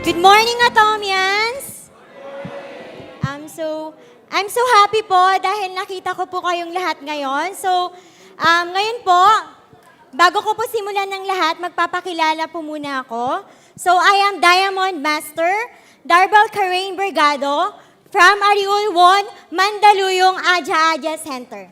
Good morning, Atomians! I'm so happy po dahil nakita ko po kayong lahat ngayon. Ngayon po, bago ko po simulan ng lahat, magpapakilala po muna ako. I am Diamond Master Darbal Karain Bergado from Ariul 1, Mandaluyong, Adya Center.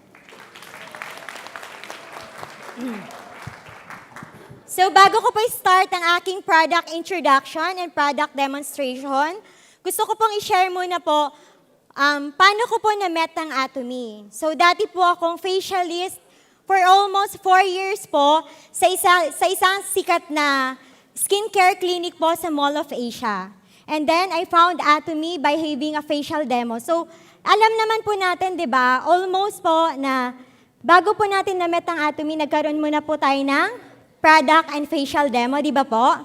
Bago ko po start ang aking product introduction and product demonstration, gusto ko pong i-share muna po paano ko po na-met ang Atomy. Dati po akong facialist for almost 4 years po sa isang sikat na skincare clinic po sa Mall of Asia. And then, I found Atomy by having a facial demo. Alam naman po natin, di ba, almost po na bago po natin na-met ang Atomy, nagkaroon muna po tayo ng product and facial demo, di ba po?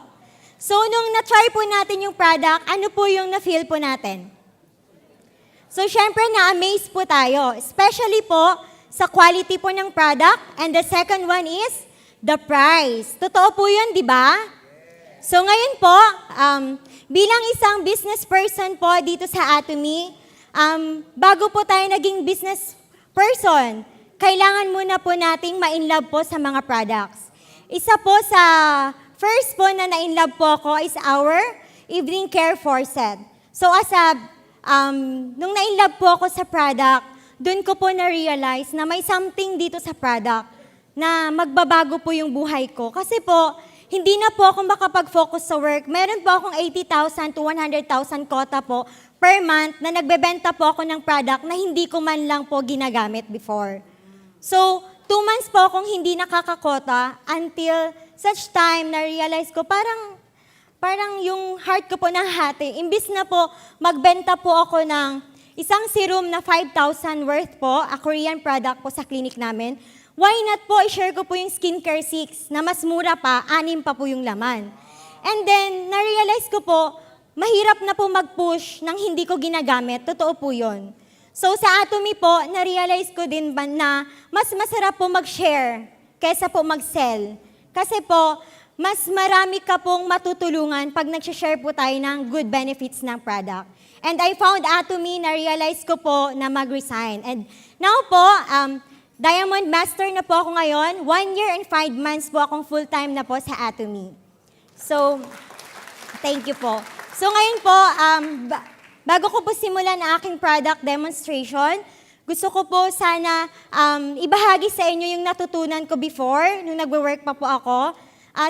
Nung na-try po natin yung product, ano po yung na-feel po natin? Syempre, na-amaze po tayo. Especially po sa quality po ng product. And the second one is the price. Totoo po yun, di ba? Ngayon po, bilang isang business person po dito sa Atomy, bago po tayo naging business person, kailangan muna po nating ma-inlove po sa mga products. Isa po sa first po na na-inlove po ako is our evening care faucet. Nung na-inlove po ako sa product, doon ko po na-realize na may something dito sa product na magbabago po yung buhay ko. Kasi po, hindi na po ako makapag-focus sa work. Meron po akong 80,000 to 100,000 quota po per month na nagbebenta po ako ng product na hindi ko man lang po ginagamit before. 2 months po akong hindi nakakakota until such time na realize ko parang yung heart ko po nahati. Imbis na po magbenta po ako ng isang serum na 5,000 worth po, a Korean product po sa clinic namin, why not po i-share ko po yung Skincare 6 na mas mura pa, 6 pa po yung laman. And then, na-realize ko po, mahirap na po mag-push nang hindi ko ginagamit. Totoo po yun. Sa Atomy po, na-realize ko din ba na mas masarap po mag-share kaysa po mag-sell. Kasi po, mas marami ka pong matutulungan pag nag-share po tayo ng good benefits ng product. And I found Atomy, na-realize ko po na mag-resign. And now po, Diamond Master na po ako ngayon. 1 year and 5 months po akong full-time na po sa Atomy. Thank you po. Ngayon po, bago ko po simulan ang aking product demonstration, gusto ko po sana ibahagi sa inyo yung natutunan ko before, nung nagwo-work pa po ako.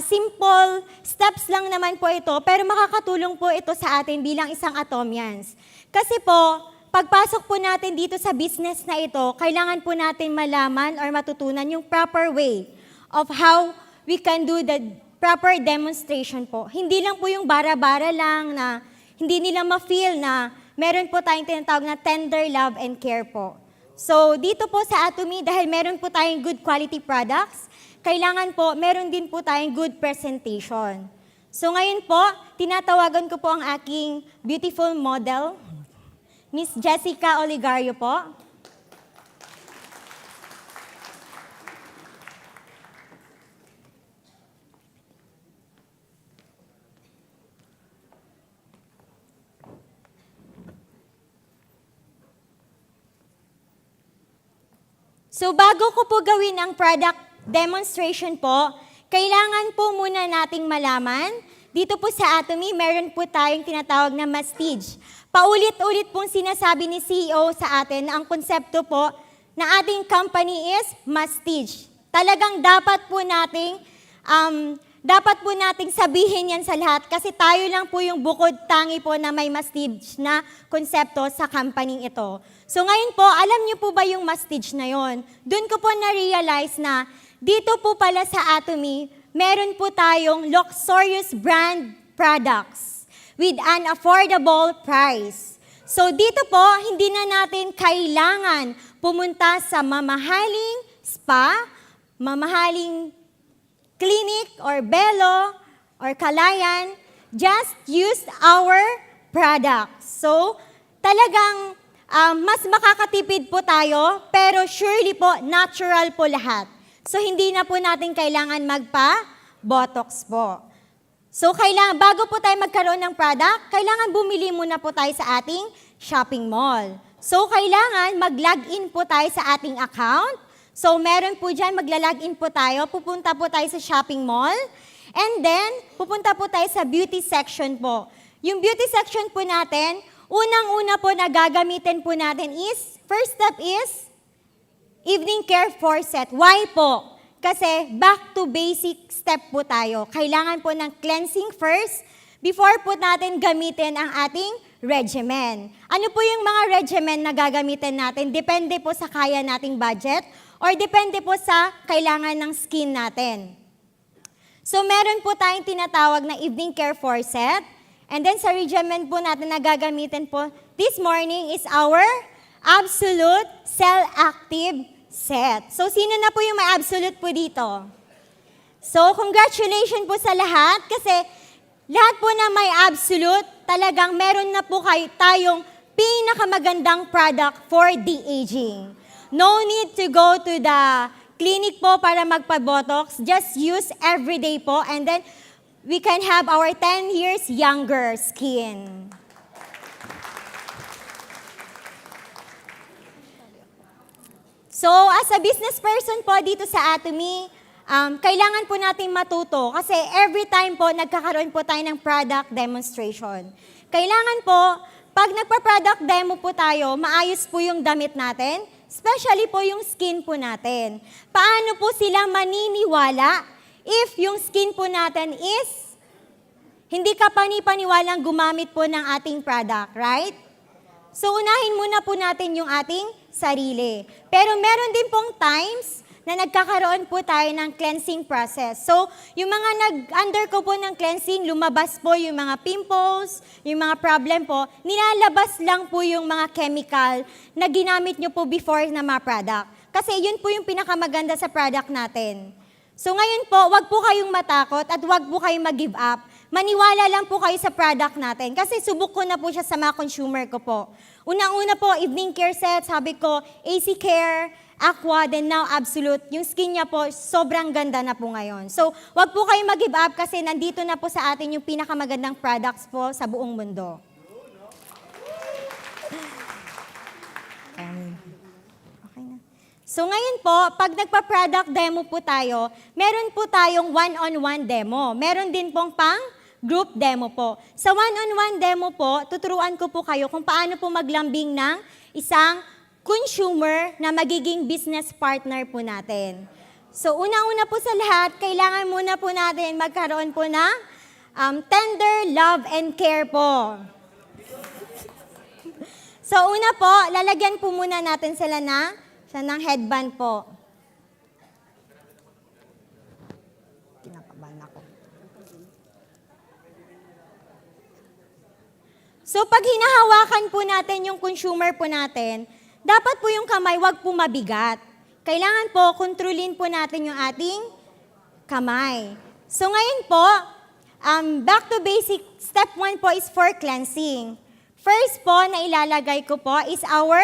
Simple steps lang naman po ito, pero makakatulong po ito sa atin bilang isang Atomians. Kasi po, pagpasok po natin dito sa business na ito, kailangan po natin malaman or matutunan yung proper way of how we can do the proper demonstration po. Hindi lang po yung bara-bara lang na hindi nila ma-feel na meron po tayong tinatawag na tender love and care po. Dito po sa Atomy, dahil meron po tayong good quality products, kailangan po, meron din po tayong good presentation. Ngayon po, tinatawagan ko po ang aking beautiful model, Miss Jessica Oligario po. Bago ko po gawin ang product demonstration po, kailangan po muna nating malaman, dito po sa Atomy, meron po tayong tinatawag na mastige. Paulit-ulit pong sinasabi ni CEO sa atin na ang konsepto po na ating company is mastige. Talagang dapat po nating sabihin yan sa lahat kasi tayo lang po yung bukod tangi po na may mastige na konsepto sa company ito. Ngayon po, alam niyo po ba yung mastige na yon? Doon ko po na-realize na dito po pala sa Atomy, meron po tayong luxurious brand products with an affordable price. Dito po, hindi na natin kailangan pumunta sa mamahaling spa, mamahaling clinic or Belo or Kalayan. Just use our products. Talagang mas makakatipid po tayo, pero surely po, natural po lahat. Hindi na po natin kailangan magpa-botox po. So, bago po tayo magkaroon ng product, kailangan bumili muna po tayo sa ating shopping mall. So, kailangan mag-login po tayo sa ating account. So, meron po dyan, magla-login po tayo, pupunta po tayo sa shopping mall, and then, pupunta po tayo sa beauty section po. Yung beauty section po natin, unang-una po na gagamitin po natin is, first step is, evening care set. Why po? Kasi back to basic step po tayo. Kailangan po ng cleansing first before po natin gamitin ang ating regimen. Ano po yung mga regimen na gagamitin natin? Depende po sa kaya nating budget or depende po sa kailangan ng skin natin. So meron po tayong tinatawag na evening care set. And then sa regimen po natin na gagamitin po this morning is our Absolute Cell Active set. So, sino na po yung may absolute po dito? So, congratulations po sa lahat kasi lahat po na may absolute, talagang meron na po tayong pinakamagandang product for de-aging. No need to go to the clinic po para magpa-botox. Just use everyday po and then we can have our 10 years younger skin. So, as a business person po dito sa Atomy, kailangan po natin matuto kasi every time po nagkakaroon po tayo ng product demonstration. Kailangan po, pag nagpa-product demo po tayo, maayos po yung damit natin, especially po yung skin po natin. Paano po sila maniniwala if yung skin po natin is hindi ka panipaniwalang gumamit po ng ating product, right? So, unahin muna po natin yung ating sarili. Pero meron din pong times na nagkakaroon po tayo ng cleansing process. So, yung mga nag-undergo po ng cleansing, lumabas po yung mga pimples, yung mga problem po, nilalabas lang po yung mga chemical na ginamit nyo po before na mga product. Kasi yun po yung pinakamaganda sa product natin. So, ngayon po, wag po kayong matakot at wag po kayong mag-give up. Maniwala lang po kayo sa product natin. Kasi subok ko na po siya sa mga consumer ko po. Unang-una po, evening care set, sabi ko, AC Care, Aqua, then now Absolute. Yung skin niya po, sobrang ganda na po ngayon. So, wag po kayong mag-give up kasi nandito na po sa atin yung pinakamagandang products po sa buong mundo. Okay na. So ngayon po, pag nagpa-product demo po tayo, meron po tayong one-on-one demo. Meron din pong group demo po. Sa one-on-one demo po, tuturuan ko po kayo kung paano po maglambing ng isang consumer na magiging business partner po natin. So una-una po sa lahat, kailangan muna po natin magkaroon po ng tender love and care po. So una po, lalagyan po muna natin sila ng headband po. So pag hinahawakan po natin yung consumer po natin, dapat po yung kamay wag po mabigat. Kailangan po kontrolin po natin yung ating kamay. So ngayon po, back to basic, step 1 po is for cleansing. First po na ilalagay ko po is our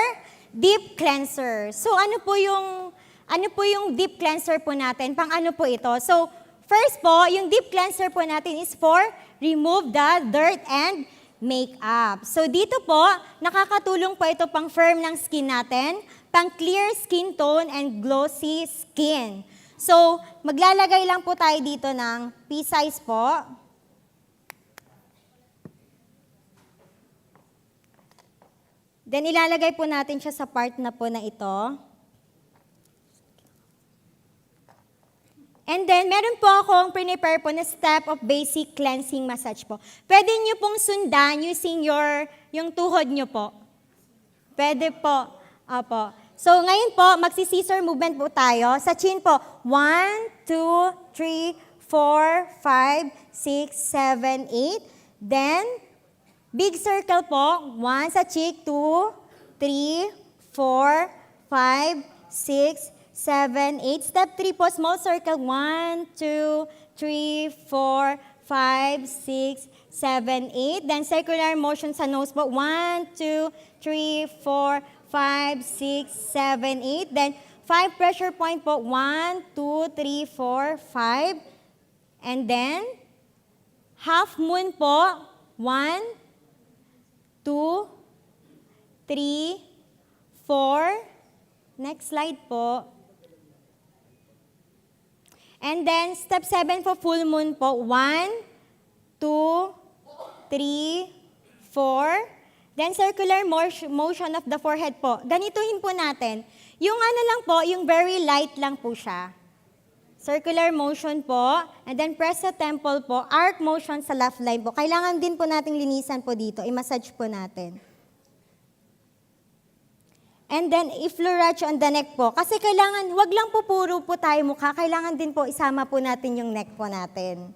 deep cleanser. So ano po yung deep cleanser po natin? Pang ano po ito? So first po, yung deep cleanser po natin is for remove the dirt and makeup. So dito po, nakakatulong po ito pang firm ng skin natin, pang clear skin tone and glossy skin. So maglalagay lang po tayo dito ng pea-size po. Then ilalagay po natin siya sa part na po na ito. And then, meron po akong prepare po na step of basic cleansing massage po. Pwede nyo pong sundan using yung tuhod nyo po. Pwede po. Opo. So, ngayon po, magsi-scissor movement po tayo. Sa chin po, 1, 2, 3, 4, 5, 6, 7, 8. Then, big circle po. 1 sa cheek, 2, 3, 4, 5, 6, 7, 8. Step 3 po, small circle. 1, 2, 3, 4, 5, 6, 7, 8. Then circular motion sa nose po. 1, 2, 3, 4, 5, 6, 7, 8. Then 5 pressure point po. 1, 2, 3, 4, 5. And then Half moon po, 1, 2, 3, 4. Next slide po. And then, step 7 for full moon po, 1, 2, 3, 4. Then, circular motion of the forehead po. Ganituhin po natin. Yung ano lang po, yung very light lang po siya. Circular motion po. And then, press sa temple po. Arc motion sa left line po. Kailangan din po nating linisan po dito. I-massage po natin. And then, i-fleurage on the neck po. Kasi kailangan, wag lang po puro po tayo mukha. Kailangan din po isama po natin yung neck po natin.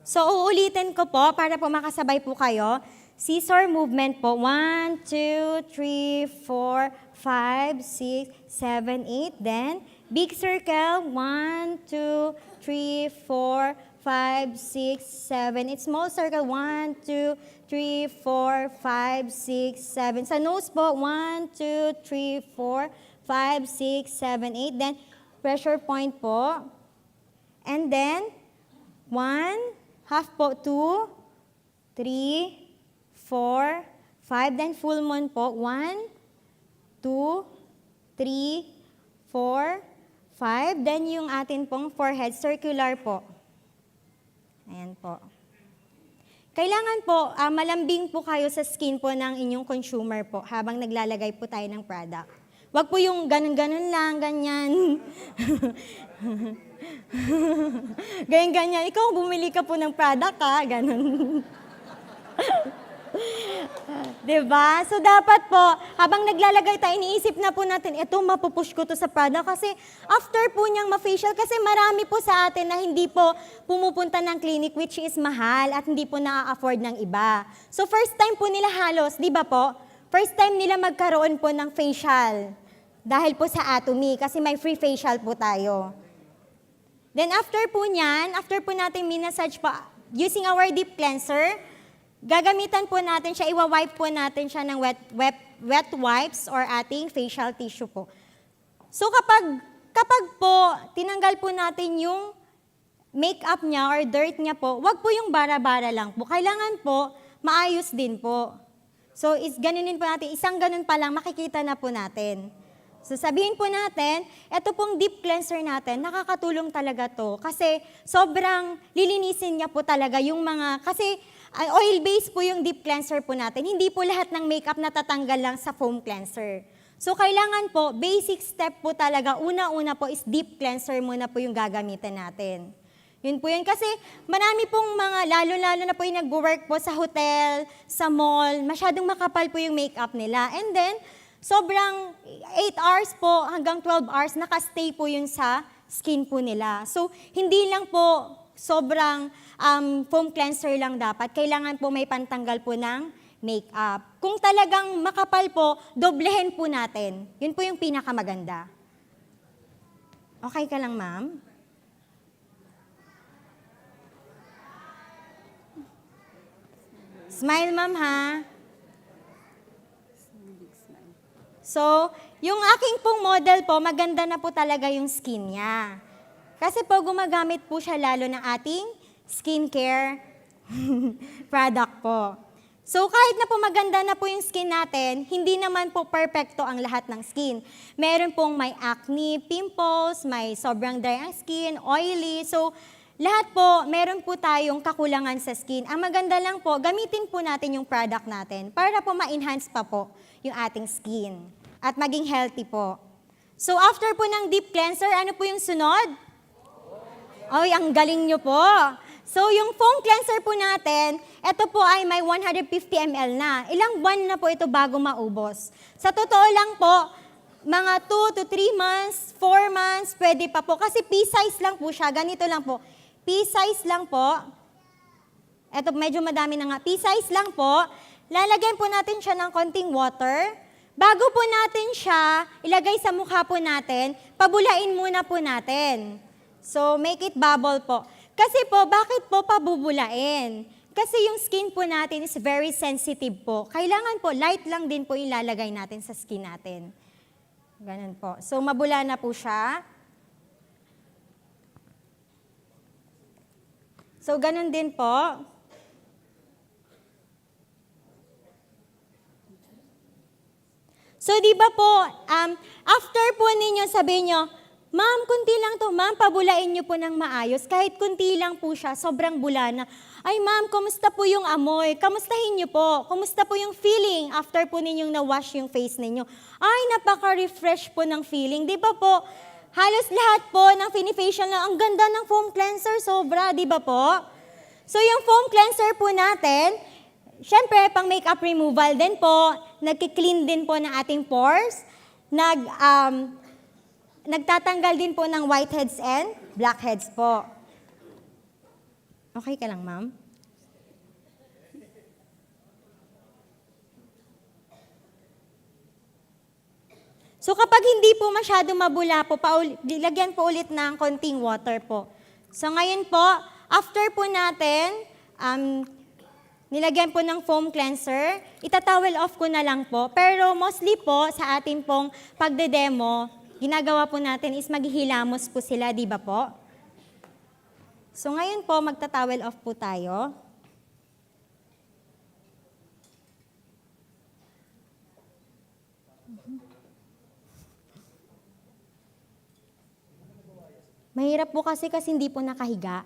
So, uulitin ko po para po makasabay po kayo. Scissor movement po. 1, 2, 3, 4, 5, 6, 7, 8. Then, big circle. 1, 2, 3, 4, 5, 6, 7. It's small circle. 1, 2, 3, 4, 5, 6, 7. Sa nose po. 1, 2, 3, 4, 5, 6, 7, 8. Then, pressure point po. And then, 1, half po, 2, 3, 4, 5. Then full moon po, 1, 2, 3, 4, 5. Then yung atin pong forehead, circular po. Ayan po. Kailangan po, malambing po kayo sa skin po ng inyong consumer po habang naglalagay po tayo ng product. Wag po yung ganun-ganun lang, ganyan. Ganyan-ganyan. Ikaw, bumili ka po ng product, ha? Ganun. Diba? So, dapat po, habang naglalagay tayo, iniisip na po natin, eto, mapupush ko to sa product. Kasi, after po niyang ma-facial, kasi marami po sa atin na hindi po pumupunta ng clinic, which is mahal, at hindi po na-afford ng iba. So, first time po nila halos, di ba po? First time nila magkaroon po ng facial. Dahil po sa Atomy, kasi may free facial po tayo. Then after po niyan, after po natin minasage po, using our deep cleanser, gagamitan po natin siya, iwa-wipe po natin siya ng wet wipes or ating facial tissue po. So kapag po tinanggal po natin yung makeup niya or dirt niya po, wag po yung bara-bara lang po. Kailangan po maayos din po. So ganunin po natin, isang ganun pa lang makikita na po natin. So sabihin po natin, ito pong deep cleanser natin, nakakatulong talaga to. Kasi sobrang lilinisin niya po talaga yung mga, kasi oil-based po yung deep cleanser po natin. Hindi po lahat ng makeup natatanggal lang sa foam cleanser. So kailangan po, basic step po talaga, una-una po is deep cleanser muna po yung gagamitin natin. Yun po yun. Kasi marami pong mga, lalo-lalo na po yung nag-work po sa hotel, sa mall, masyadong makapal po yung makeup nila. And then, sobrang 8 hours po hanggang 12 hours, nakastay po yun sa skin po nila. So, hindi lang po sobrang foam cleanser lang dapat. Kailangan po may pantanggal po ng makeup. Kung talagang makapal po, doblehin po natin. Yun po yung pinakamaganda. Okay ka lang, ma'am? Smile, ma'am, ha? So, yung aking pong model po, maganda na po talaga yung skin niya. Kasi po, gumagamit po siya lalo ng ating skincare product po. So, kahit na po maganda na po yung skin natin, hindi naman po perfecto ang lahat ng skin. Meron pong may acne, pimples, may sobrang dry ang skin, oily. So, lahat po, meron po tayong kakulangan sa skin. Ang maganda lang po, gamitin po natin yung product natin para po ma-enhance pa po yung ating skin at maging healthy po. So after po ng deep cleanser, ano po yung sunod? Ay, ang galing nyo po. So yung foam cleanser po natin, ito po ay may 150 ml na. Ilang buwan na po ito bago maubos. Sa totoo lang po, mga 2 to 3 months, 4 months, pwede pa po. Kasi pea-size lang po siya, ganito lang po. Pea-size lang po. Ito medyo madami na nga. Pea-size lang po. Lalagyan po natin siya ng konting water. Bago po natin siya ilagay sa mukha po natin, pabulain muna po natin. So, make it bubble po. Kasi po, bakit po pabubulain? Kasi yung skin po natin is very sensitive po. Kailangan po, light lang din po ilalagay natin sa skin natin. Ganun po. So, mabula na po siya. So, ganun din po. So, di ba po, after po ninyo sabihin nyo, ma'am, kunti lang to, ma'am, pabulain nyo po ng maayos. Kahit kunti lang po siya, sobrang bula na. Ay, ma'am, kumusta po yung amoy? Kamustahin nyo po? Kumusta po yung feeling after po ninyong na-wash yung face ninyo? Ay, napaka-refresh po ng feeling. Di ba po, halos lahat po ng fini-facial na, ang ganda ng foam cleanser, sobra, di ba po? So, yung foam cleanser po natin, syempre, pang makeup removal din po, nagki-clean din po ng ating pores, nagtatanggal din po ng whiteheads and blackheads po. Okay ka lang, ma'am? So kapag hindi po masyado mabula po, lagyan po ulit ng konting water po. So ngayon po, after po natin, nilagyan po ng foam cleanser, itatowel off ko na lang po. Pero mostly po sa ating pong pagde-demo, ginagawa po natin is maghihilamos po sila, di ba po? So ngayon po, magtatowel off po tayo. Mahirap po kasi hindi po nakahiga.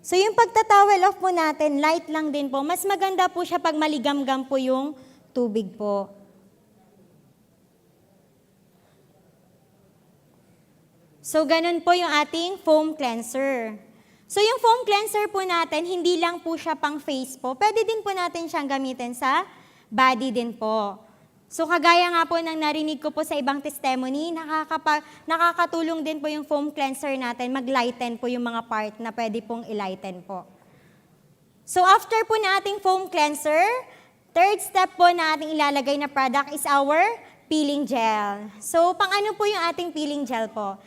So yung pagtatowel off po natin, light lang din po. Mas maganda po siya pag maligamgam po yung tubig po. So ganun po yung ating foam cleanser. So yung foam cleanser po natin, hindi lang po siya pang face po. Pwede din po natin siyang gamitin sa body din po. So kagaya nga po ng narinig ko po sa ibang testimony, nakakatulong din po yung foam cleanser natin, mag-lighten po yung mga part na pwede pong i-lighten po. So after po na ating foam cleanser, third step po na ating ilalagay na product is our peeling gel. So pang ano po yung ating peeling gel po?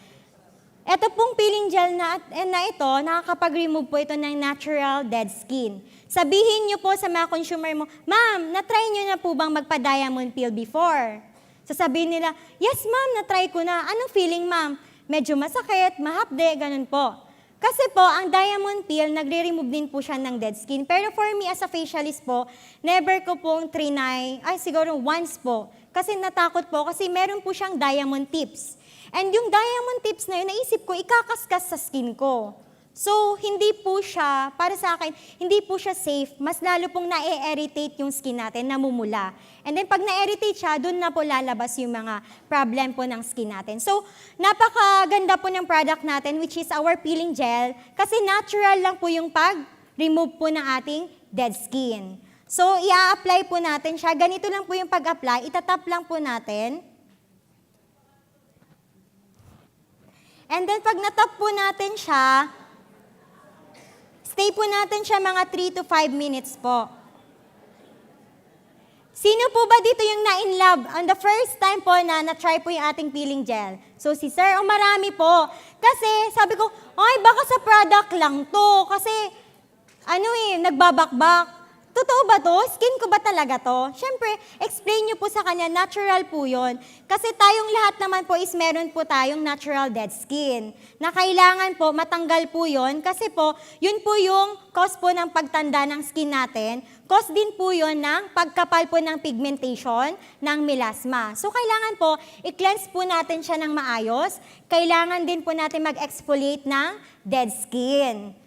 Ito pong peeling gel na ito, nakakapag-remove po ito ng natural dead skin. Sabihin niyo po sa mga consumer mo, ma'am, na-try niyo na po bang magpa-diamond peel before? Sasabihin nila, yes ma'am, na-try ko na. Anong feeling ma'am? Medyo masakit, mahapde, ganun po. Kasi po, ang diamond peel, nagre-remove din po siya ng dead skin. Pero for me as a facialist po, never ko pong trinay, siguro once po. Kasi natakot po, kasi meron po siyang diamond tips. And yung diamond tips na yun, naisip ko, ikakaskas sa skin ko. So, hindi po siya, para sa akin, hindi po siya safe. Mas lalo pong na-irritate yung skin natin, namumula. And then, pag na-irritate siya, dun na po lalabas yung mga problem po ng skin natin. So, napakaganda po ng product natin, which is our peeling gel, kasi natural lang po yung pag-remove po ng ating dead skin. So, i-apply po natin siya. Ganito lang po yung pag-apply. Itatap lang po natin. And then, pag natap po natin siya, stay po natin siya mga 3 to 5 minutes po. Sino po ba dito yung na-in love on the first time po na na-try po yung ating peeling gel? So, si sir, marami po. Kasi, sabi ko, ay, baka sa product lang to. Kasi, nagbabakbak. Totoo ba to? Skin ko ba talaga to? Siyempre, explain nyo po sa kanya, natural po yun. Kasi tayong lahat naman po is meron po tayong natural dead skin. Na kailangan po matanggal po yun kasi po, yun po yung cause po ng pagtanda ng skin natin. Cause din po yun ng pagkapal po ng pigmentation ng melasma. So kailangan po, i-cleanse po natin siya ng maayos. Kailangan din po natin mag-exfoliate ng dead skin.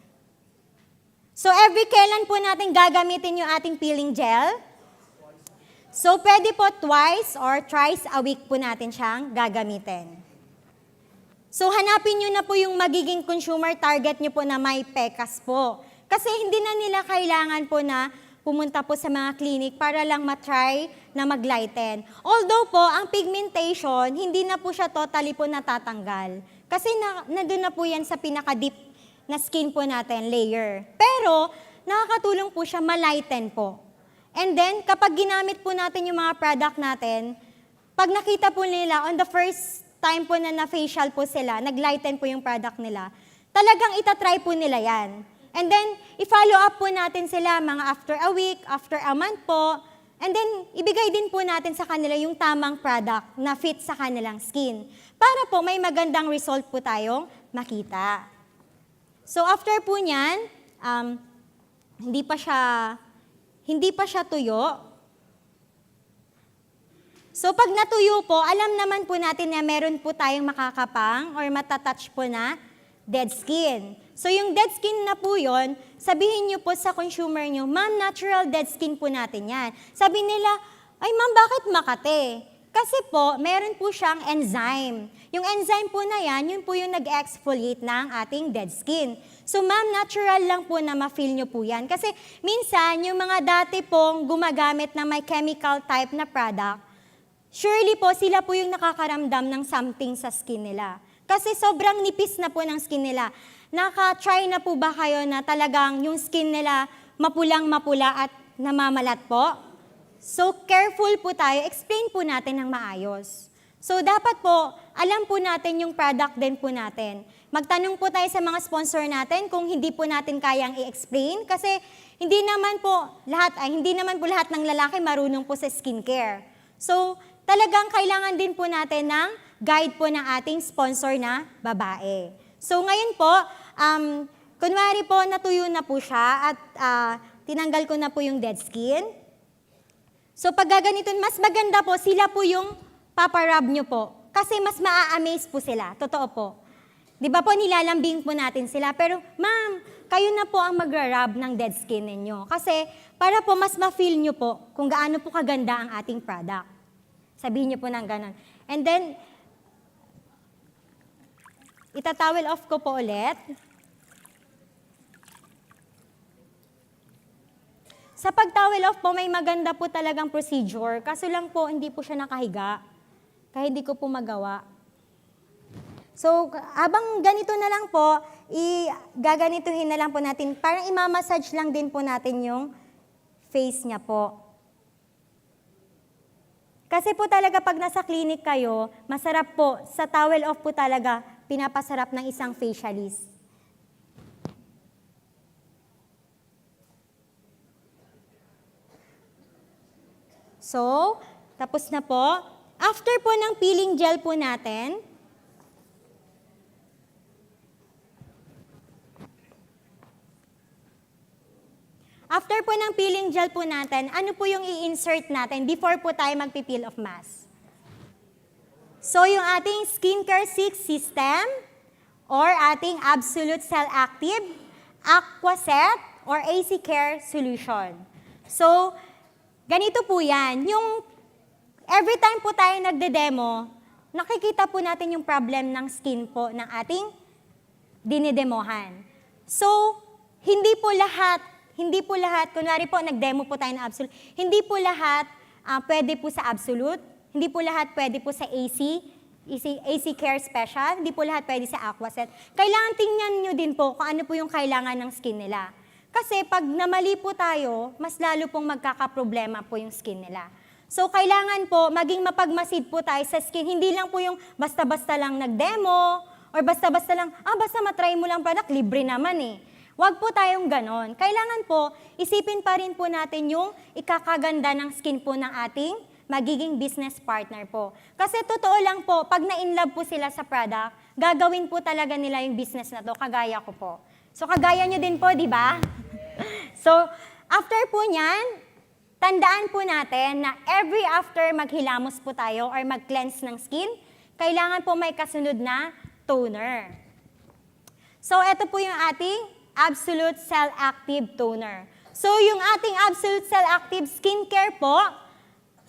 So, every kailan po natin gagamitin yung ating peeling gel? So, pwede po twice or thrice a week po natin siyang gagamitin. So, hanapin nyo na po yung magiging consumer target nyo po na may pekas po. Kasi hindi na nila kailangan po na pumunta po sa mga clinic para lang matry na mag-lighten. Although po, ang pigmentation, hindi na po siya totally po natatanggal. Kasi nandun na po yan sa pinaka-deep na skin po natin, layer. Pero, nakakatulong po siya ma-lighten po. And then, kapag ginamit po natin yung mga product natin, pag nakita po nila, on the first time po na na-facial po sila, nag-lighten po yung product nila, talagang itatry po nila yan. And then, i-follow up po natin sila mga after a week, after a month po. And then, ibigay din po natin sa kanila yung tamang product na fit sa kanilang skin. Para po may magandang result po tayong makita. So, after po niyan, hindi pa siya tuyo. So, pag natuyo po, alam naman po natin na meron po tayong makakapang or matatouch po na dead skin. So, yung dead skin na po yun, sabihin niyo po sa consumer niyo, ma'am, natural dead skin po natin yan. Sabi nila, ay ma'am, bakit Makate? Kasi po, meron po siyang enzyme. Yung enzyme po na yan, yun po yung nag-exfoliate ng ating dead skin. So, ma'am, natural lang po na ma-feel nyo po yan. Kasi minsan, yung mga dati pong gumagamit na may chemical type na product, surely po, sila po yung nakakaramdam ng something sa skin nila. Kasi sobrang nipis na po ng skin nila. Naka-try na po ba kayo na talagang yung skin nila mapulang-mapula at namamalat po? So, careful po tayo. Explain po natin ng maayos. So, dapat po, alam po natin yung product din po natin. Magtanong po tayo sa mga sponsor natin kung hindi po natin kayang i-explain. Kasi hindi naman po lahat ng lalaki marunong po sa skincare. So, talagang kailangan din po natin ng guide po ng ating sponsor na babae. So, ngayon po, kunwari po, natuyo na po siya at tinanggal ko na po yung dead skin. So, pag gaganito, mas maganda po, sila po yung paparub nyo po. Kasi mas maa-amaze po sila. Totoo po. Di ba po, nilalambing po natin sila. Pero, ma'am, kayo na po ang magra-rub ng dead skin ninyo. Kasi, para po mas ma-feel nyo po kung gaano po kaganda ang ating product. Sabihin nyo po ng ganon. And then, itatowel off ko po ulit. Sa pag-towel off po, may maganda po talagang procedure. Kaso lang po, hindi po siya nakahiga. Kaya hindi ko po magawa. So, habang ganito na lang po, gaganituhin na lang po natin. Parang imamassage lang din po natin yung face niya po. Kasi po talaga pag nasa clinic kayo, masarap po, sa towel off po talaga, pinapasarap ng isang facialist. So, tapos na po. After po ng peeling gel po natin, ano po yung i-insert natin before po tayo magpipeel of mask? So, yung ating Skincare 6 system or ating Absolute Cell Active, Aquaset, or AC Care Solution. So, ganito po yan. Yung every time po tayo nagde-demo, nakikita po natin yung problem ng skin po ng ating dinidemohan. So, hindi po lahat, kunwari po nag-demo po tayo ng Absolute, hindi po lahat pwede po sa Absolute, hindi po lahat pwede po sa AC Care Special, hindi po lahat pwede sa Aquaset. Kailangan tingnan nyo din po kung ano po yung kailangan ng skin nila. Kasi pag namali po tayo, mas lalo pong magkakaproblema po yung skin nila. So, kailangan po maging mapagmasid po tayo sa skin. Hindi lang po yung basta-basta lang nag-demo or basta-basta lang, basta matry mo lang product, libre naman eh. Huwag po tayong ganon. Kailangan po, isipin pa rin po natin yung ikakaganda ng skin po ng ating magiging business partner po. Kasi totoo lang po, pag na-inlove po sila sa product, gagawin po talaga nila yung business na to, kagaya ko po. So, kagaya nyo din po, di ba? So, after po nyan, tandaan po natin na every after maghilamos po tayo or mag-cleanse ng skin, kailangan po may kasunod na toner. So, ito po yung ating Absolute Cell Active Toner. So, yung ating Absolute Cell Active Skincare po,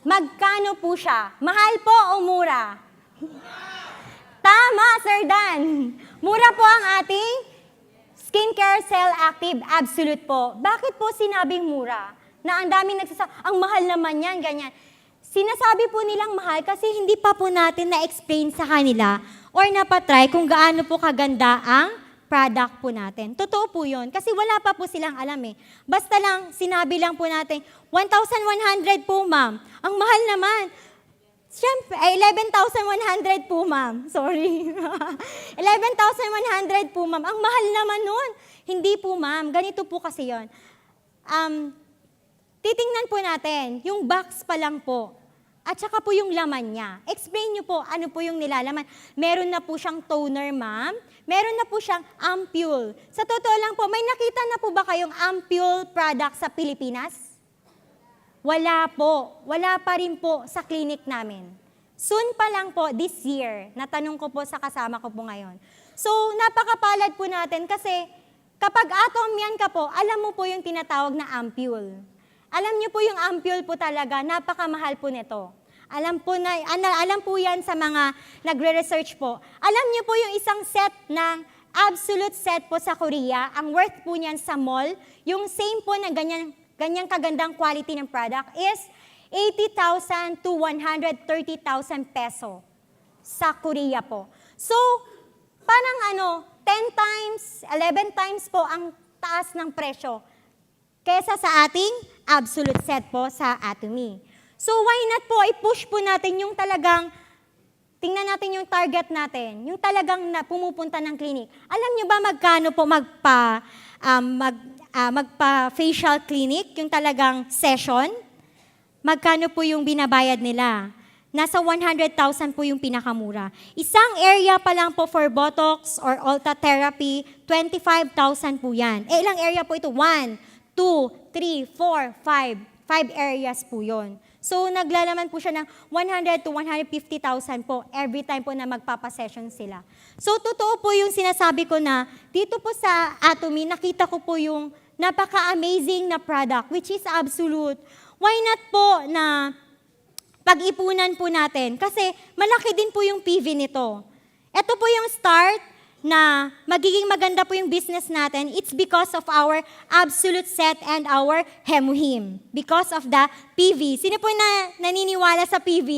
magkano po siya? Mahal po o mura? Tama, Sir Dan. Mura po ang ating Skincare Cell Active Absolute po. Bakit po sinabing mura? Na ang daming nagsasabi, ang mahal naman yan, ganyan. Sinasabi po nilang mahal kasi hindi pa po natin na-explain sa kanila or napatry kung gaano po kaganda ang product po natin. Totoo po yun. Kasi wala pa po silang alam eh. Basta lang, sinabi lang po natin, 1,100 po, ma'am. Ang mahal naman. Siyempre, 11,100 po, ma'am. Sorry. 11,100 po, ma'am. Ang mahal naman nun. Hindi po ma'am, ganito po kasi yon. Titingnan po natin, yung box pa lang po, at saka po yung laman niya. Explain niyo po, ano po yung nilalaman. Meron na po siyang toner, ma'am. Meron na po siyang ampule. Sa totoo lang po, may nakita na po ba kayong ampule product sa Pilipinas? Wala po. Wala pa rin po sa clinic namin. Soon pa lang po, this year, natanong ko po sa kasama ko po ngayon. So, napakapalad po natin kasi kapag atom yan ka po, alam mo po yung tinatawag na ampule. Alam niyo po yung ampule po talaga, napakamahal po nito. Alam po yan sa mga nagre-research po. Alam niyo po yung isang set ng absolute set po sa Korea, ang worth po niyan sa mall, yung same po na ganyang kagandang quality ng product is 80,000 to 130,000 peso sa Korea po. So, parang 10 times, 11 times po ang taas ng presyo kesa sa ating absolute set po sa Atomy. So, why not po, i-push po natin yung talagang, tingnan natin yung target natin, yung talagang pumupunta ng clinic. Alam nyo ba magkano po magpa-facial clinic, yung talagang session? Magkano po yung binabayad nila? Nasa 100,000 po yung pinakamura. Isang area pa lang po for Botox or Ulta therapy, 25,000 po yan. Ilang area po ito? 1, 2, 3, 4, 5. 5 areas po yon. So, naglalaman po siya ng 100 to 150,000 po every time po na magpapasession sila. So, totoo po yung sinasabi ko na dito po sa Atomy, nakita ko po yung napaka-amazing na product, which is Absolute. Why not po na pag-ipunan po natin? Kasi malaki din po yung PV nito. Ito po yung start na magiging maganda po yung business natin. It's because of our Absolute set and our Hemuhim. Because of the PV. Sino po naniniwala sa PV?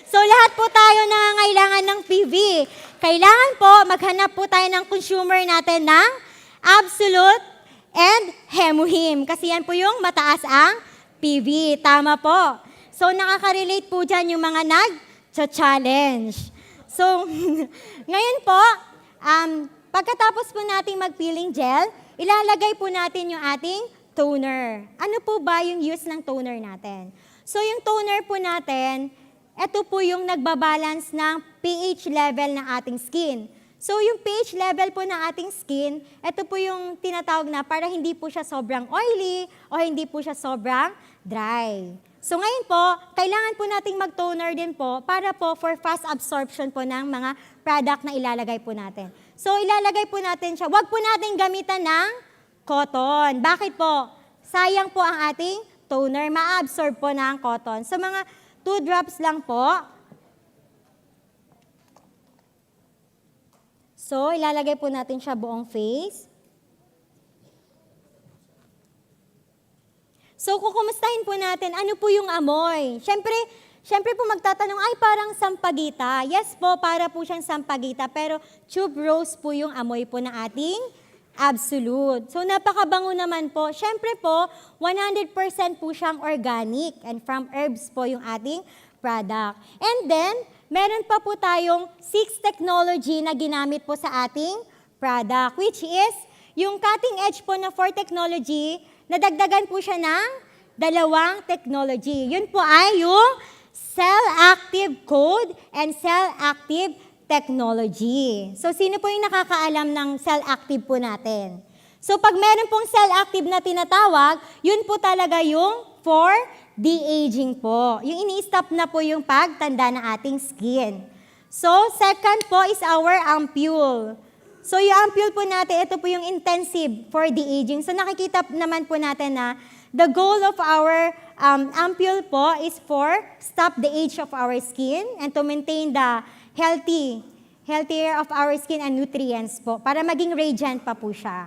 So lahat po tayo nangangailangan ng PV. Kailangan po maghanap po tayo ng consumer natin ng Absolute and Hemuhim. Kasi yan po yung mataas ang PV. Tama po. So, nakaka-relate po dyan yung mga nag-challenge. So, ngayon po, pagkatapos po nating mag-peeling gel, ilalagay po natin yung ating toner. Ano po ba yung use ng toner natin? So, yung toner po natin, ito po yung nagbabalance ng pH level ng ating skin. So, yung pH level po ng ating skin, ito po yung tinatawag na para hindi po siya sobrang oily o hindi po siya sobrang dry. So, ngayon po, kailangan po nating mag-toner din po para po for fast absorption po ng mga product na ilalagay po natin. So, ilalagay po natin siya. Huwag po natin gamitan ng cotton. Bakit po? Sayang po ang ating toner. Ma-absorb po ng cotton. So, mga 2 drops lang po. So, ilalagay po natin siya buong face. So, kukumustahin po natin, ano po yung amoy? Siyempre po magtatanong, ay parang sampagita. Yes po, para po siyang sampagita, pero tube rose po yung amoy po ng ating Absolute. So, napakabango naman po. Siyempre po, 100% po siyang organic and from herbs po yung ating product. And then, meron pa po tayong 6 technology na ginamit po sa ating product, which is yung cutting edge po na 4 technology, nadagdagan po siya ng 2 technology. Yun po ay yung cell-active code and cell-active technology. So, sino po yung nakakaalam ng cell-active po natin? So, pag meron pong cell-active na tinatawag, yun po talaga yung for de-aging po. Yung ini-stop na po yung pagtanda ng ating skin. So, second po is our ampule. So, yung ampule po natin, ito po yung intensive for de-aging. So, nakikita naman po natin na the goal of our ampule po is for stop the age of our skin and to maintain the healthier of our skin and nutrients po para maging radiant pa po siya.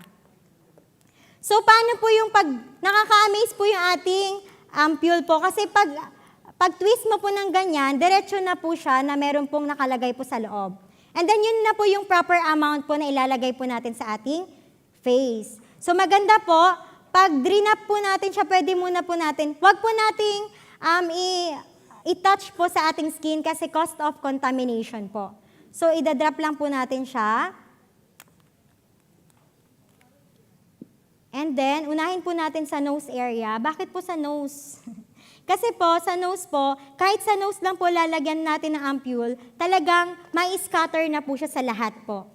So, paano po yung nakaka-amaze po yung ating ampule po? Kasi pag twist mo po ng ganyan, diretso na po siya na meron pong nakalagay po sa loob. And then, yun na po yung proper amount po na ilalagay po natin sa ating face. So, maganda po, pag drain up po natin siya, pwede muna po natin, wag po nating i-touch po sa ating skin kasi cost of contamination po. So, idadrop lang po natin siya. And then, unahin po natin sa nose area. Bakit po sa nose? Kasi po, sa nose po, kahit sa nose lang po lalagyan natin ng ampule, talagang mai-scatter na po siya sa lahat po.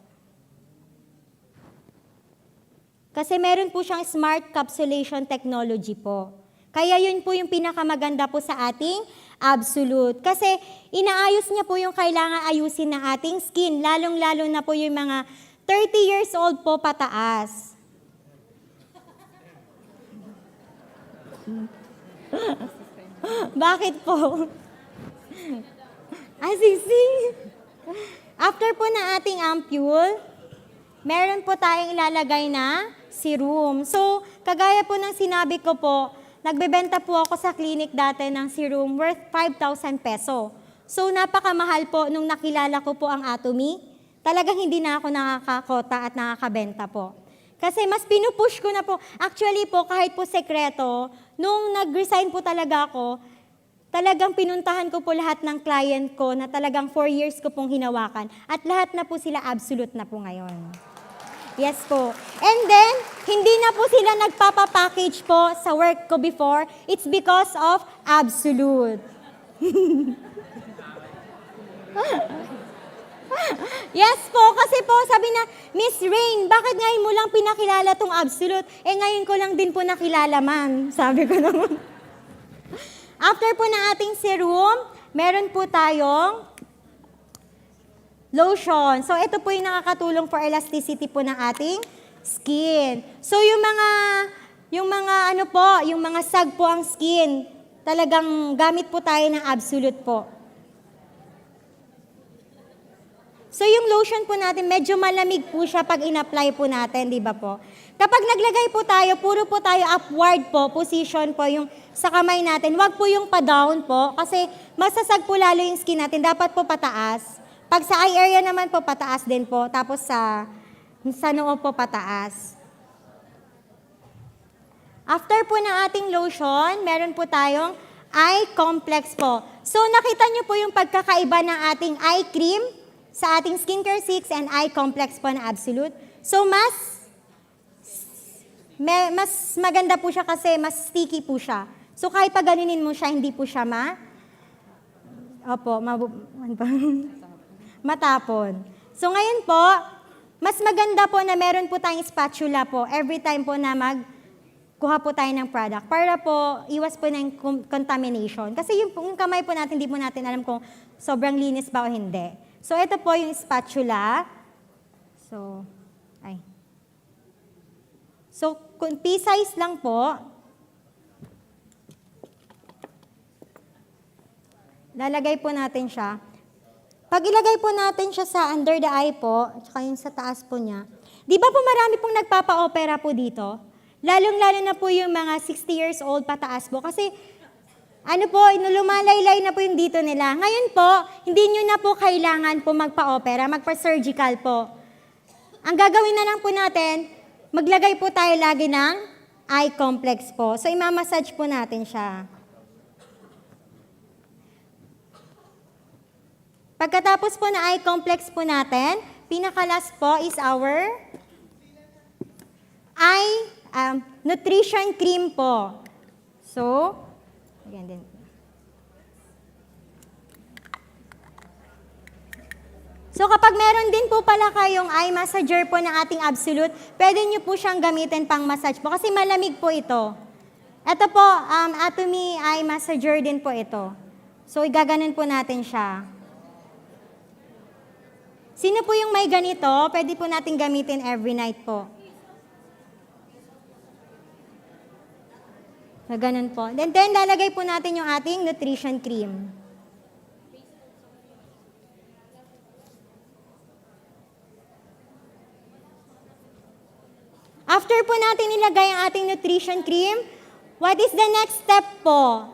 Kasi meron po siyang smart capsulation technology po. Kaya yun po yung pinakamaganda po sa ating Absolute. Kasi inaayos niya po yung kailangan ayusin ng ating skin, lalong-lalo na po yung mga 30 years old po pataas. Bakit po? Sisi. After po ng ating ampule, meron po tayong ilalagay na serum. So, kagaya po ng sinabi ko po, nagbebenta po ako sa clinic dati ng serum worth 5,000 peso. So, napakamahal po nung nakilala ko po ang Atomy. Talagang hindi na ako nakakakota at nakakabenta po. Kasi mas pinupush ko na po. Actually po, kahit po sekreto, nung nag-resign po talaga ako, talagang pinuntahan ko po lahat ng client ko na talagang 4 years ko pong hinawakan. At lahat na po sila Absolute na po ngayon. Yes po. And then, hindi na po sila nagpapapackage po sa work ko before. It's because of Absolute. Yes po, kasi po sabi na, Miss Rain, bakit ngayon mo lang pinakilala tong Absolute? Ngayon ko lang din po nakilala, ma'am. Sabi ko naman. After po ng ating serum, meron po tayong lotion. So, ito po yung nakakatulong for elasticity po ng ating skin. So, yung mga sag po ang skin, talagang gamit po tayo ng Absolute po. So, yung lotion po natin, medyo malamig po siya pag in-apply po natin, di ba po? Kapag naglagay po tayo, puro po tayo upward po, position po yung sa kamay natin. Huwag po yung pa-down po, kasi masasag po lalo yung skin natin. Dapat po pataas. Pag sa eye area naman po, pataas din po. Tapos sa noo po, pataas. After po ng ating lotion, meron po tayong eye complex po. So, nakita niyo po yung pagkakaiba ng ating eye cream sa ating Skincare 6 and eye complex po na Absolute. So, mas maganda po siya kasi mas sticky po siya. So, kahit pag ganunin mo siya, hindi po siya matapon. So, ngayon po, mas maganda po na meron po tayong spatula po every time po na magkuha po tayo ng product para po iwas po ng contamination. Kasi yung kamay po natin, hindi po natin alam kung sobrang linis ba o hindi. So, ito po yung spatula. So, pea-size lang po. Lalagay po natin siya. Pag ilagay po natin siya sa under the eye po, at saka yung sa taas po niya, di ba po marami pong nagpapa-opera po dito? Lalong-lalo na po yung mga 60 years old pataas po. Kasi, lumalaylay na po yung dito nila. Ngayon po, hindi nyo na po kailangan po magpa-opera, magpa-surgical po. Ang gagawin na lang po natin, maglagay po tayo lagi ng eye complex po. So, imamassage po natin siya. Pagkatapos po na eye complex po natin, pinaka-last po is our eye nutrition cream po. So, ayan din. So, kapag meron din po pala kayong eye massager po ng ating Absolute, pwede nyo po siyang gamitin pang massage po kasi malamig po ito. Ito po, Atomy eye massager din po ito. So, igaganon po natin siya. Sino po yung may ganito? Pwede po natin gamitin every night po. So, ganun po. Then, lalagay po natin yung ating nutrition cream. After po natin ilagay ang ating nutrition cream, what is the next step po?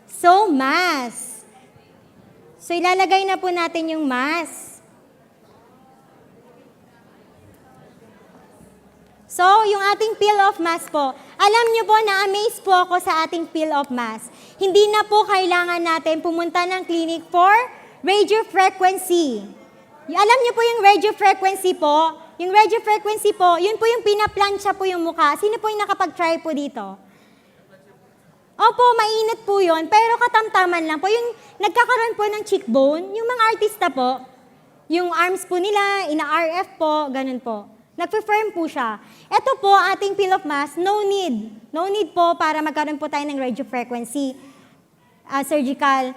So, mask. So, ilalagay na po natin yung mask. So, yung ating peel-off mask po. Alam nyo po, na-amaze po ako sa ating peel-off mask. Hindi na po kailangan natin pumunta ng clinic for radiofrequency. Alam nyo po yung radiofrequency po, yung radio frequency po, yun po yung pinaplansya po yung mukha. Sino po yung nakapag-try po dito? Opo, mainit po yun, pero katamtaman lang po. Yung nagkakaroon po ng cheekbone, yung mga artista po, yung arms po nila, ina-RF po, ganun po. Nag-firm po siya. Ito po, ating peel of mask, no need. No need po para magkaroon po tayo ng radio frequency surgical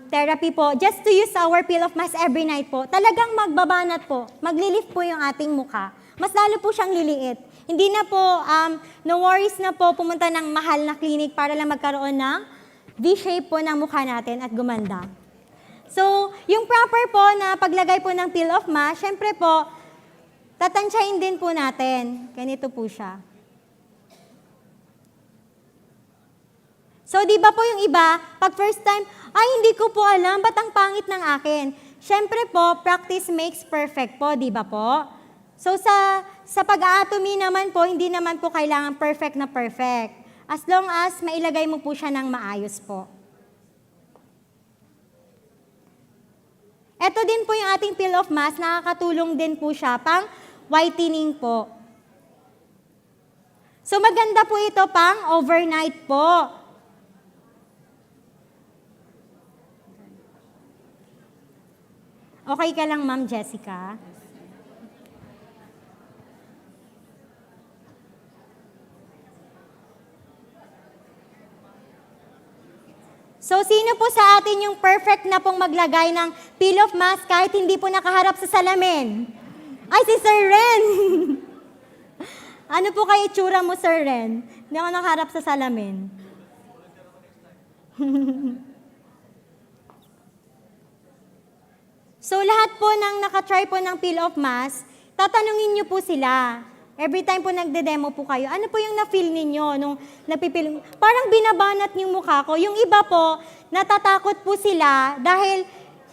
therapy po. Just to use our peel of mask every night po. Talagang magbabanat po. Maglilift po yung ating mukha. Mas lalo po siyang liliit. Hindi na po, no worries na po pumunta ng mahal na clinic para lang magkaroon ng V-shape po ng mukha natin at gumanda. So, yung proper po na paglagay po ng peel of mask, syempre po, tatansyahin din po natin. Ganito po siya. So, di ba po yung iba, pag first time, ay, hindi ko po alam, ba't ang pangit ng akin? Syempre po, practice makes perfect po, di ba po? So, sa pag-aatomy naman po, hindi naman po kailangan perfect na perfect. As long as mailagay mo po siya ng maayos po. Ito din po yung ating peel of mask, nakakatulong din po siya pang whitening po. So maganda po ito pang overnight po. Okay ka lang, Ma'am Jessica? So, sino po sa atin yung perfect na pong maglagay ng peel of mask kahit hindi po nakaharap sa salamin? Ay, si Sir Ren! Ano po kayo itsura mo, Sir Ren? Hindi ako nakaharap sa salamin. So, lahat po ng nakatry po ng peel of mask, tatanungin niyo po sila. Every time po nagde-demo po kayo, ano po yung na-feel ninyo nung napipil? Parang binabanat yung mukha ko. Yung iba po, natatakot po sila dahil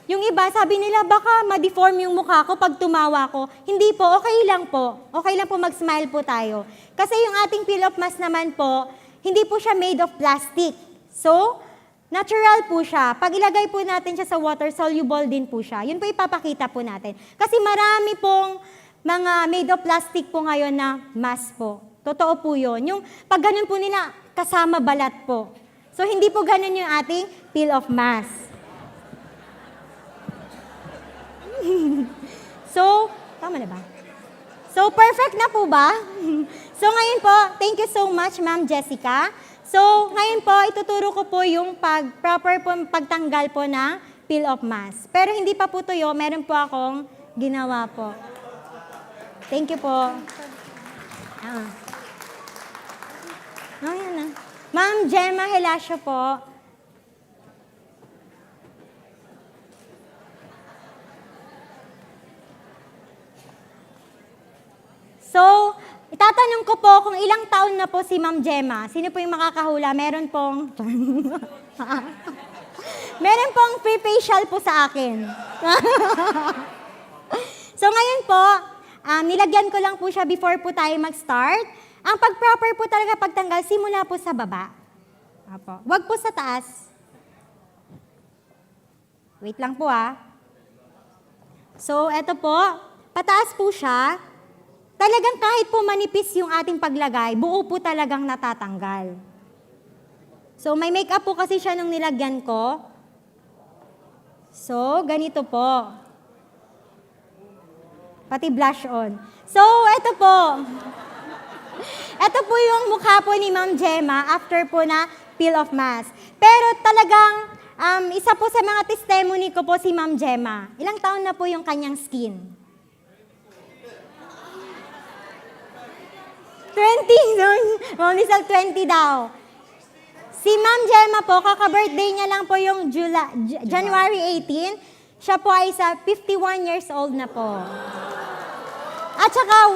yung iba, sabi nila, baka ma-deform yung mukha ko pag tumawa ko. Hindi po, okay lang po. Okay lang po mag-smile po tayo. Kasi yung ating peel of mask naman po, hindi po siya made of plastic. So, natural po siya. Pag ilagay po natin siya sa water, soluble din po siya. Yun po ipapakita po natin. Kasi marami pong mga made of plastic po ngayon na mask po. Totoo po yun. Yung pag ganun po nila, kasama balat po. So, hindi po ganun yung ating peel of mask. So, tama na ba? So, perfect na po ba? So, ngayon po, thank you so much, Ma'am Jessica. So, ngayon po, ituturo ko po yung proper po pagtanggal po ng peel of mask. Pero hindi pa po tuyo, meron po akong ginawa po. Thank you po. Yan na. Ma'am Gemma Helasio po. So, itatanong ko po kung ilang taon na po si Ma'am Gemma. Sino po yung makakahula? Meron pong... Meron pong free facial po sa akin. So, ngayon po, nilagyan ko lang po siya before po tayo mag-start. Ang pag-proper po talaga pagtanggal, simula po sa baba. Apo. Wag po sa taas. Wait lang po So, eto po, pataas po siya. Talagang kahit po manipis yung ating paglagay, buo po talagang natatanggal. So, may makeup po kasi siya nung nilagyan ko. So, ganito po. Pati blush on. So, eto po. Ito po yung mukha po ni Ma'am Gemma after po na peel of mask. Pero talagang, isa po sa mga testimony ko po si Ma'am Gemma. Ilang taon na po yung kanyang skin? 20, no? Ma'am Lizelle, 20 daw. Si Ma'am Gemma po, kaka-birthday niya lang po yung January 18. Siya po ay 51 years old na po. At saka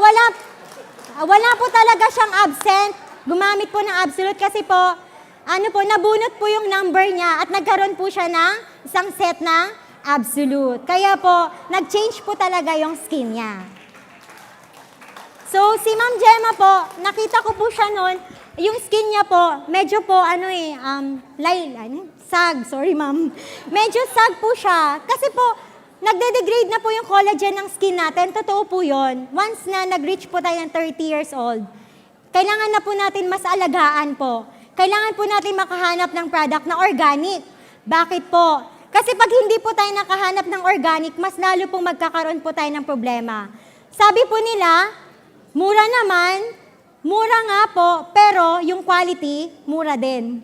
wala po talaga siyang absent. Gumamit po ng absolute kasi po, nabunot po yung number niya at nagkaroon po siya ng isang set ng absolute. Kaya po, nag-change po talaga yung skin niya. So, si Ma'am Gemma po, nakita ko po siya noon, yung skin niya po, medyo po, sag, sorry ma'am. Medyo sag po siya. Kasi po, nagde-degrade na po yung collagen ng skin natin. Totoo po yun. Once na nag-reach po tayo ng 30 years old, kailangan na po natin mas alagaan po. Kailangan po natin makahanap ng product na organic. Bakit po? Kasi pag hindi po tayo nakahanap ng organic, mas lalo pong magkakaroon po tayo ng problema. Sabi po nila, mura naman, mura nga po, pero yung quality, mura din.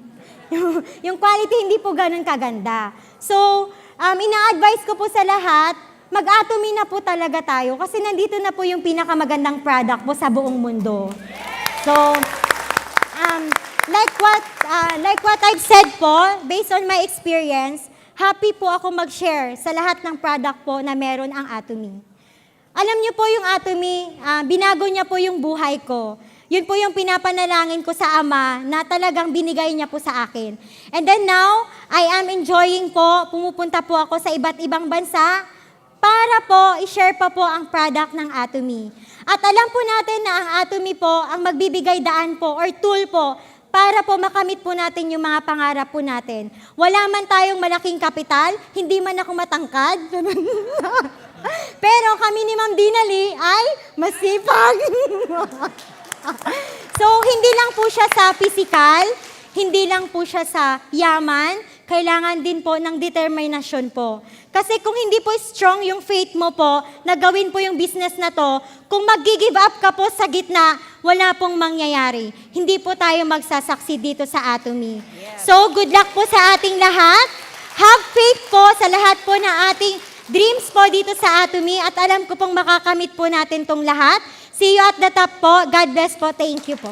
Yung quality hindi po ganun kaganda. So, ina-advise ko po sa lahat, mag-atomy na po talaga tayo kasi nandito na po yung pinakamagandang product po sa buong mundo. So, like what I've said po, based on my experience, happy po ako mag-share sa lahat ng product po na meron ang Atomy. Alam niyo po yung Atomy, binago niya po yung buhay ko. Yun po yung pinapanalangin ko sa Ama na talagang binigay niya po sa akin. And then now, I am enjoying po, pumupunta po ako sa iba't ibang bansa para po i-share pa po ang product ng Atomy. At alam po natin na ang Atomy po ang magbibigay daan po or tool po para po makamit po natin yung mga pangarap po natin. Wala man tayong malaking kapital, hindi man ako matangkad. Pero kami ni Ma'am Dinali ay masipag. So, hindi lang po siya sa physical, hindi lang po siya sa yaman, kailangan din po ng determinasyon po. Kasi kung hindi po strong yung faith mo po, na gawin po yung business na to, kung mag-give up ka po sa gitna, wala pong mangyayari. Hindi po tayo magsasucceed dito sa Atomy. So, good luck po sa ating lahat. Have faith po sa lahat po na ating dreams po dito sa Atomy at alam ko pong makakamit po natin tong lahat. See you at the top po. God bless po. Thank you po.